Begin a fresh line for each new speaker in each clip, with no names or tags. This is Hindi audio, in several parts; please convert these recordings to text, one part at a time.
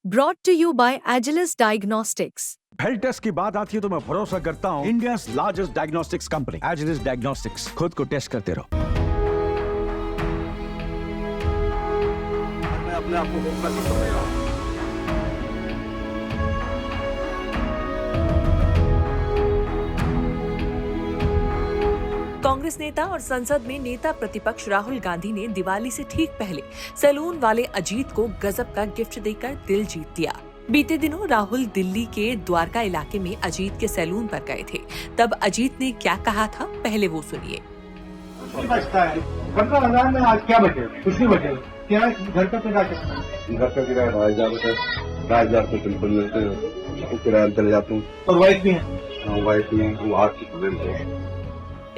Brought to you by Agilus Diagnostics.
Health test की बात आती है तो मैं भरोसा करता हूँ India largest diagnostics company Agilus diagnostics. खुद को टेस्ट करते रहो।
मैं अपने आप को फोकस कर रहा हूँ।
कांग्रेस नेता और संसद में नेता प्रतिपक्ष राहुल गांधी ने दिवाली से ठीक पहले सैलून वाले अजीत को गजब का गिफ्ट देकर दिल जीत लिया। बीते दिनों राहुल दिल्ली के द्वारका इलाके में अजीत के सैलून पर गए थे। तब अजीत ने क्या कहा था, पहले वो सुनिए।
बचता है 15,000 में आज क्या बचे? कुछ नहीं बचे। क्या घर का किराया कितना?
घर का किराया 2,000 रुपये, 2,000 रुपये बिल्कुल मिलते हैं, किराया चले जाता हूँ।
और वाइफ भी है?
हाँ, वाइफ भी है, वो आज की।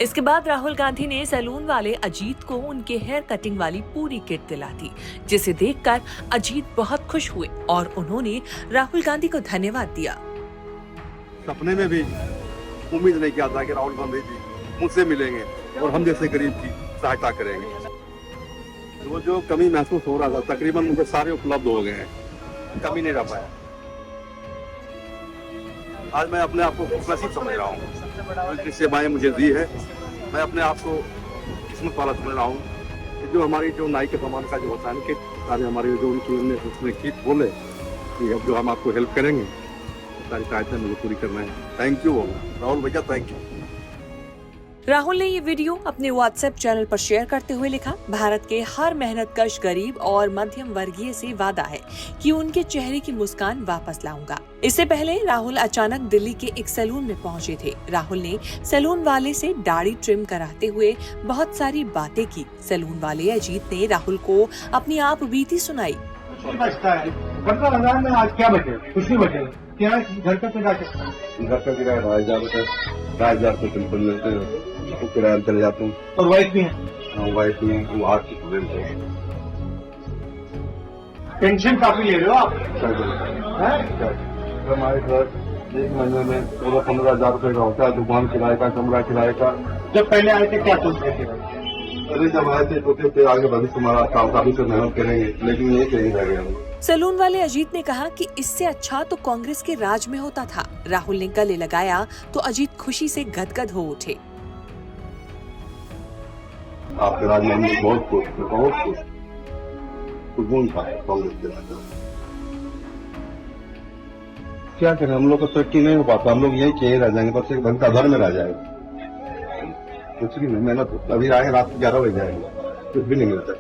इसके बाद राहुल गांधी ने सैलून वाले अजीत को उनके हेयर कटिंग वाली पूरी किट दिला दी, जिसे देखकर अजीत बहुत खुश हुए और उन्होंने राहुल गांधी को धन्यवाद दिया।
सपने में भी उम्मीद नहीं किया था कि राहुल गांधी जी मुझसे मिलेंगे और हम जैसे गरीब की सहायता करेंगे। वो जो कमी महसूस हो रहा था तकरीबन मुझे सारे उपलब्ध हो गए हैं, कमी नहीं रह पाया। आज मैं अपने आप को खुशनसीब समझ रहा हूँ, उनकी सेवाएं मुझे दी है। मैं अपने आप को किस्मत वाला समझ रहा हूँ। जो हमारी जो नाई के सामान का जो होता है कि सारे हमारे जो उनकी उसमें की बोले कि अब जो हम आपको हेल्प करेंगे सारी सहायता मुझे पूरी करना है। थैंक यू राहुल भैया, थैंक यू।
राहुल ने ये वीडियो अपने व्हाट्सएप चैनल पर शेयर करते हुए लिखा, भारत के हर मेहनतकश गरीब और मध्यम वर्गीय से वादा है कि उनके चेहरे की मुस्कान वापस लाऊंगा। इससे पहले राहुल अचानक दिल्ली के एक सैलून में पहुंचे थे। राहुल ने सैलून वाले से दाढ़ी ट्रिम कराते हुए बहुत सारी बातें की। सैलून वाले अजीत ने राहुल को अपनी आप बीती सुनाई।
बचता है 15,000 में आज क्या बचे? कुछ नहीं बचे। क्या घर का किराया कितना?
घर का किराया 2,000 रुपये, 2,000 रुपये बिल्कुल मिलते हैं, वो किराया चले जाता हूँ।
और वाइफ भी है?
हाँ, वाइफ भी है, वो आज की।
पेंशन काफी ले रहे हो आप?
हमारे घर एक महीने में 14-15 हज़ार रुपये का होता है, दुकान किराए का, कमरा किराए का।
जब पहले आए थे क्या सोचते थे?
अरे जब आए थे तो थे आगे भविष्य हमारा काफी से मेहनत करेंगे, लेकिन ये कहीं रह गया।
सैलून वाले अजीत ने कहा कि इससे अच्छा तो कांग्रेस के राज में होता था। राहुल ने गले लगाया तो अजीत खुशी से गदगद हो उठे।
आपके राज में हम लोग बहुत खुश, बहुत खुश। सुकून था कांग्रेस के राज में। क्या करें, हम लोग को तरक्की नहीं हो पाता, हम लोग यही कहीं रह जाएंगे, बस एक घंटा भर में रह जाएगा। कुछ भी नहीं, मेहनत अभी आए रात 11 बजे जाएंगे, कुछ भी नहीं मिलता।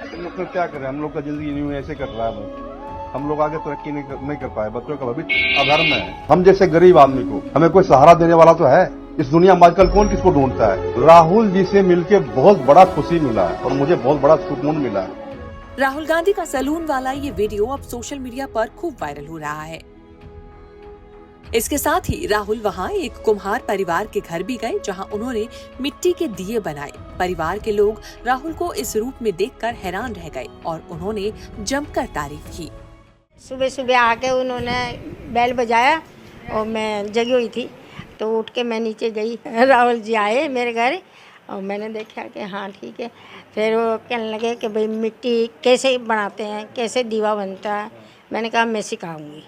हम लोग तो क्या करें, हम लोग का जिंदगी यूं ऐसे कट रहा है। हम लोग आगे तरक्की नहीं कर पाए, बच्चों का भविष्य अधर्म है। हम जैसे गरीब आदमी को हमें कोई सहारा देने वाला तो है इस दुनिया में। आजकल कौन किसको ढूंढता है। राहुल जी से मिलके बहुत बड़ा खुशी मिला है और मुझे बहुत बड़ा सुकून मिला है।
राहुल गांधी का सैलून वाला ये वीडियो अब सोशल मीडिया पर खूब वायरल हो रहा है। इसके साथ ही राहुल वहां एक कुम्हार परिवार के घर भी गए, जहां उन्होंने मिट्टी के दिए बनाए। परिवार के लोग राहुल को इस रूप में देखकर हैरान रह गए और उन्होंने जमकर तारीफ की।
सुबह सुबह आके उन्होंने बैल बजाया और मैं जगी हुई थी, तो उठ के मैं नीचे गई। राहुल जी आए मेरे घर और मैंने देखा कि हाँ ठीक है। फिर वो कहने लगे कि भाई मिट्टी कैसे बनाते हैं, कैसे दीवा बनता है। मैंने कहा मैं सिखाऊंगी।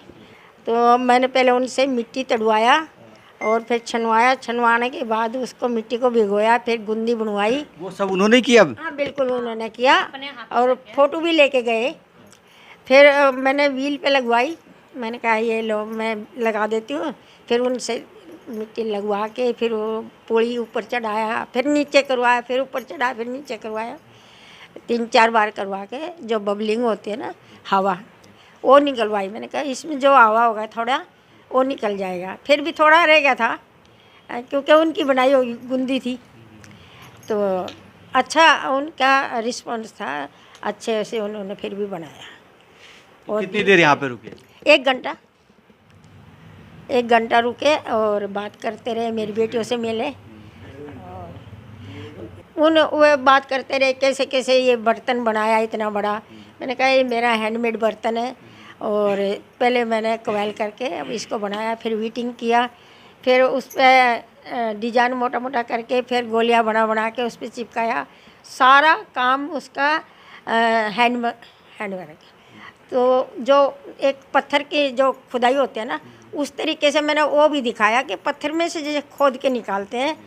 तो मैंने पहले उनसे मिट्टी तड़वाया और फिर छनवाया। छनवाने के बाद उसको मिट्टी को भिगोया, फिर गुंदी बनवाई।
वो सब उन्होंने किया?
हाँ बिल्कुल उन्होंने किया और फोटो भी लेके गए। फिर मैंने व्हील पे लगवाई। मैंने कहा ये लो मैं लगा देती हूँ। फिर उनसे मिट्टी लगवा के फिर वो पोड़ी ऊपर चढ़ाया, फिर नीचे करवाया, फिर ऊपर चढ़ाया, फिर नीचे करवाया। 3-4 बार करवा के जो बबलिंग होती है ना, हवा, वो निकलवाई। मैंने कहा इसमें जो हवा होगा थोड़ा वो निकल जाएगा। फिर भी थोड़ा रह गया था क्योंकि उनकी बनाई हुई गुंदी थी। तो अच्छा उनका रिस्पॉन्स था, अच्छे से उन्होंने फिर भी बनाया। और
कितनी देर यहाँ पे रुके?
1 घंटा, 1 घंटा रुके और बात करते रहे। मेरी बेटियों से मिले, वो बात करते रहे कैसे कैसे ये बर्तन बनाया इतना बड़ा। मैंने कहा ये मेरा हैंडमेड बर्तन है और पहले मैंने क्वाइल करके अब इसको बनाया, फिर वीटिंग किया, फिर उस पर डिजाइन मोटा मोटा करके फिर गोलियां बना के उस पर चिपकाया। सारा काम उसका हैंडवर्क। तो जो एक पत्थर की जो खुदाई होती है ना, उस तरीके से मैंने वो भी दिखाया कि पत्थर में से जैसे खोद के निकालते हैं,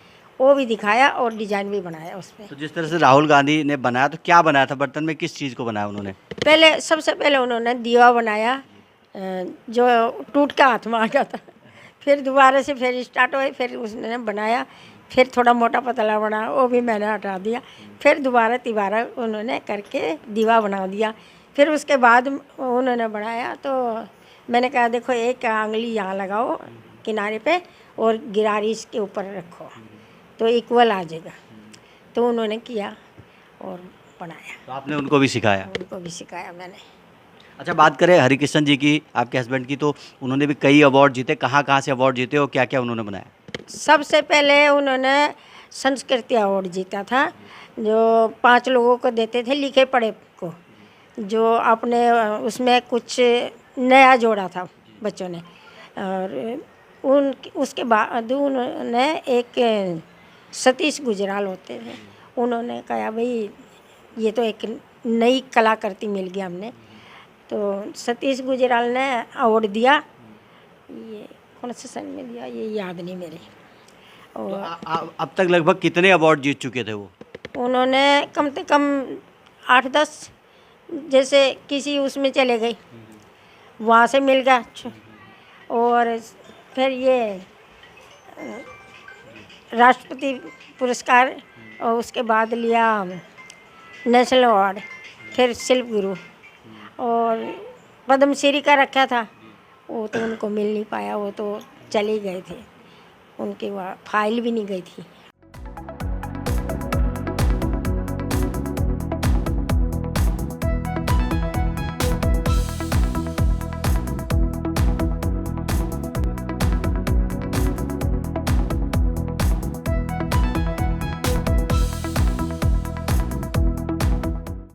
वो भी दिखाया और डिजाइन भी बनाया उस पर।
तो जिस तरह से राहुल गांधी ने बनाया, तो क्या बनाया था बर्तन में, किस चीज़ को बनाया उन्होंने?
पहले सबसे पहले उन्होंने दीवा बनाया जो टूट के हाथ में आ गया था। फिर दोबारा से फिर स्टार्ट हुए, फिर उसने बनाया, फिर थोड़ा मोटा पतला बना, वो भी मैंने हटा दिया। फिर दोबारा तिबारा उन्होंने करके दीवा बना दिया। फिर उसके बाद उन्होंने बनाया तो मैंने कहा देखो एक आंगली यहाँ लगाओ किनारे पे और गिरारी इसके ऊपर रखो तो इक्वल आ जाएगा। तो उन्होंने किया और बनाया,
तो आपने उनको भी सिखाया?
उनको भी सिखाया मैंने।
अच्छा, बात करें हरिकिशन जी की, आपके हस्बैंड की, तो उन्होंने भी कई अवार्ड जीते। कहाँ कहाँ से अवार्ड जीते और क्या क्या उन्होंने बनाया?
सबसे पहले उन्होंने संस्कृति अवार्ड जीता था, जो 5 लोगों को देते थे लिखे पढ़े को, जो अपने उसमें कुछ नया जोड़ा था बच्चों ने। और उसके बाद उन्होंने एक सतीश गुजराल होते थे, उन्होंने कहा भाई ये तो एक नई कलाकृति मिल गई हमने, तो सतीश गुजराल ने अवार्ड दिया। ये कौन से सन में दिया ये याद नहीं मेरे।
तो
और
अब तक लगभग कितने अवार्ड जीत चुके थे वो?
उन्होंने कम से कम 8-10, जैसे किसी उसमें चले गई वहाँ से मिल गया। और फिर ये राष्ट्रपति पुरस्कार, और उसके बाद लिया नेशनल अवार्ड, फिर शिल्प गुरु, और पद्मश्री का रखा था, वो तो उनको मिल नहीं पाया, वो तो चले गए थे, उनकी फाइल भी नहीं गई थी।